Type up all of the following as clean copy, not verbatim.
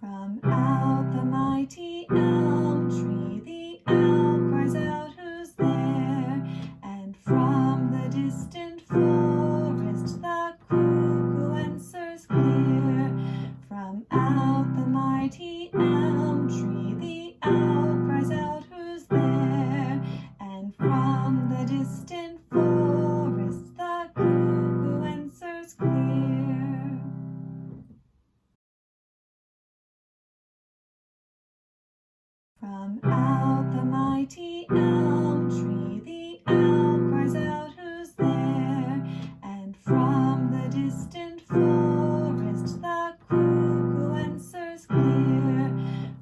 From out the mighty elm tree the owl cries out, "Who's there?" And from the distant forest the cuckoo answers clear. From out the mighty elm tree the owl cries out, "Who's there?" And from the distant forest the cuckoo answers clear. From out the mighty elm tree the owl cries out, "Who's there?" And from the distant forest the cuckoo answers clear.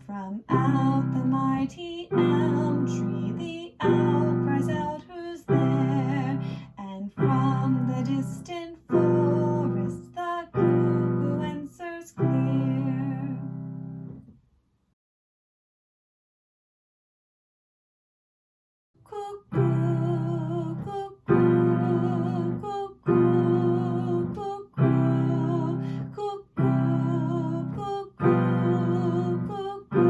From out the mighty elm tree the owl cries out, "Who's there?" And from the distant forest the cuckoo answers clear. Cuckoo, cuckoo, cuckoo, cuckoo, cuckoo, cuckoo, cuckoo, cuckoo, cuckoo,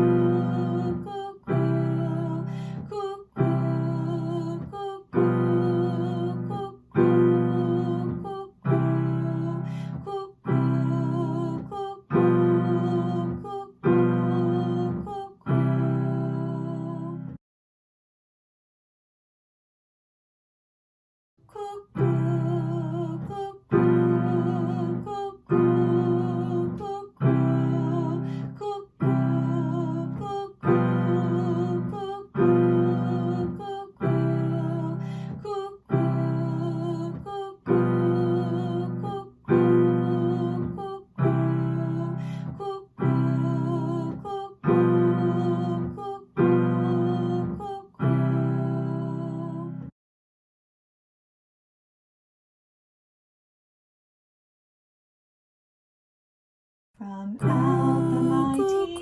From out the mighty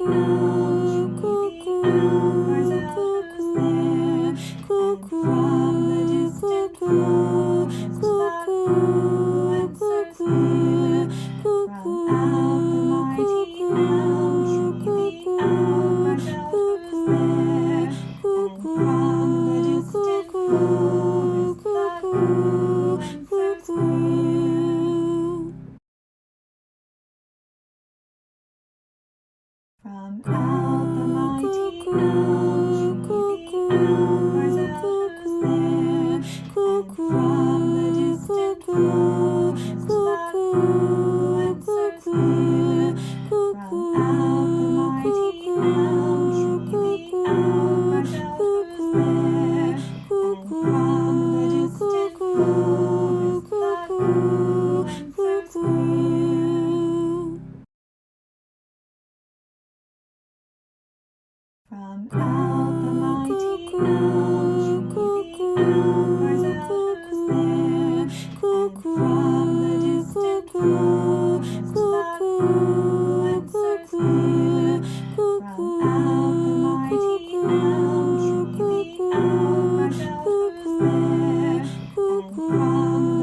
elm tree the owl cries out, "Who's there?" And from the distant forest the cuckoo answers clear. From out the mighty elm tree the owl cries out, "Who's there?" And from the distant forest the cuckoo answers clear. From out the mighty elm tree the owl cries out, "Who's there?" And from the distant forest the cuckoo answers clear. From out the mighty elm tree the owl cries out, "Who's there?" And from the distant forest the cuckoo answers clear. From out the mighty elm tree the owl cries out, "Who's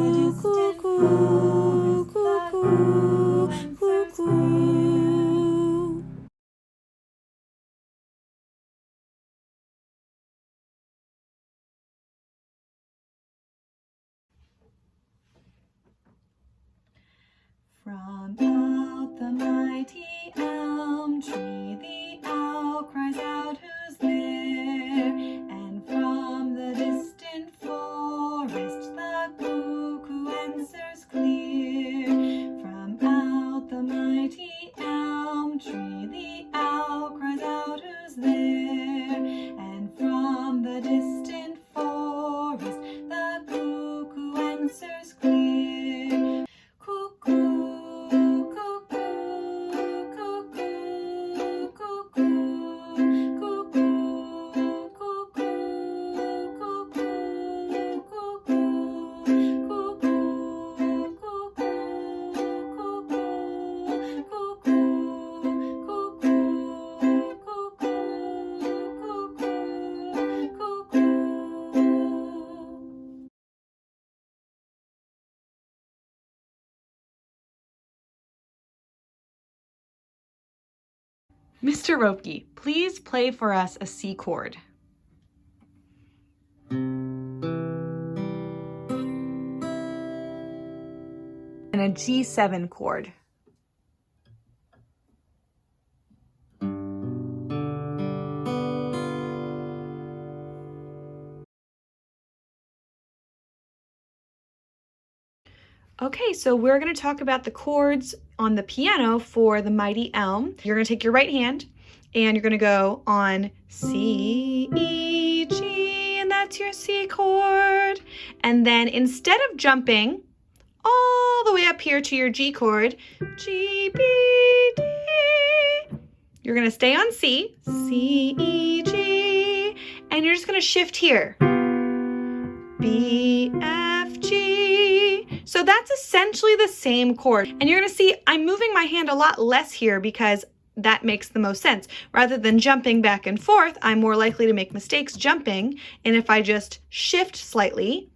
there?" And from the distant forest the cuckoo answers clear. From out the mighty elm tree the owl cries out, "Who's there?" And from the distant forest the cuckoo answers clear. From out the mighty elm tree the owl cries out, "Who's there?" And from the distant forest the cuckoo answers clear. From out the mighty elm tree the owl cries out, "Who's there?" And from the distant forest the cuckoo answers clear. Cuckoo, cuckoo, cuckoo, Mr. Ropke, please play for us a C chord. And a G7 chord. Okay, so we're going to talk about the chords on the piano for the Mighty Elm. You're going to take your right hand and you're going to go on C, E, G, and that's your C chord. And then instead of jumping all the way up here to your G chord, G, B, D, you're going to stay on C, C, E, G, and you're just going to shift here, B, F, G. So that's essentially the same chord. And you're going to see I'm moving my hand a lot less here because that makes the most sense. Rather than jumping back and forth, I'm more likely to make mistakes jumping. And if I just shift slightly,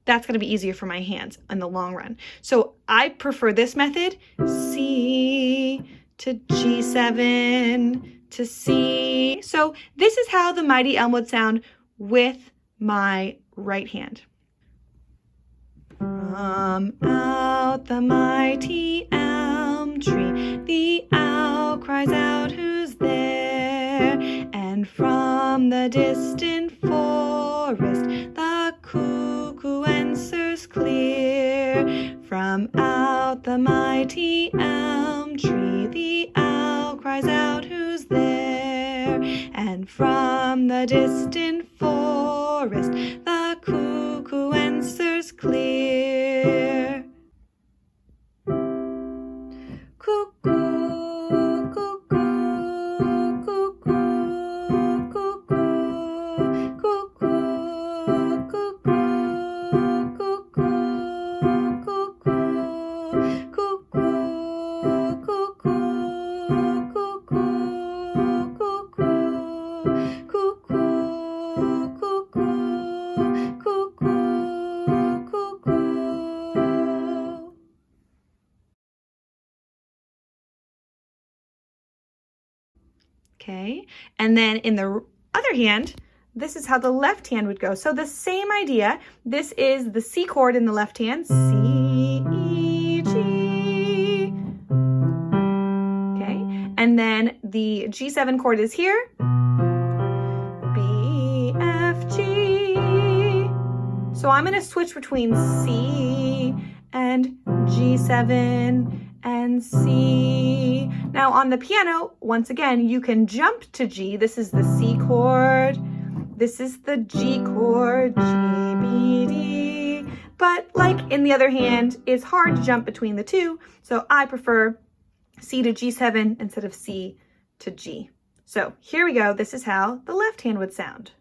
that's going to be easier for my hands in the long run. So I prefer this method, C to G7 to C. So this is how the Mighty Elm would sound with my right hand. From out the mighty elm tree, the owl cries out, "Who's there?" And from the distant forest, the cuckoo answers clear. From out the mighty elm tree, the owl cries out, "Who's there?" And from the distant forest, the cuckoo answers clear. Cuckoo, cuckoo, cuckoo, cuckoo, cuckoo, cuckoo, cuckoo, cuckoo, cuckoo, Okay, and then in the other hand, this is how the left hand would go. So the same idea. This is the C chord in the left hand, C, E, G. Okay, and then the G7 chord is here, B, F, G. So I'm going to switch between C and G7 and C. Now on the piano, once again, you can jump to G. This is the C chord. This is the G chord, G, B, D. But like in the other hand, it's hard to jump between the two. So I prefer C to G7 instead of C to G. So here we go. This is how the left hand would sound.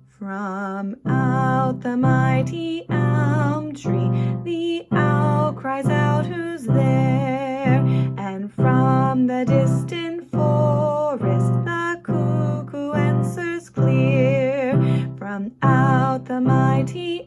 From out the mighty elm tree, the owl cries out, "Who's there?" And from the distant forest, the cuckoo answers clear. From out the mighty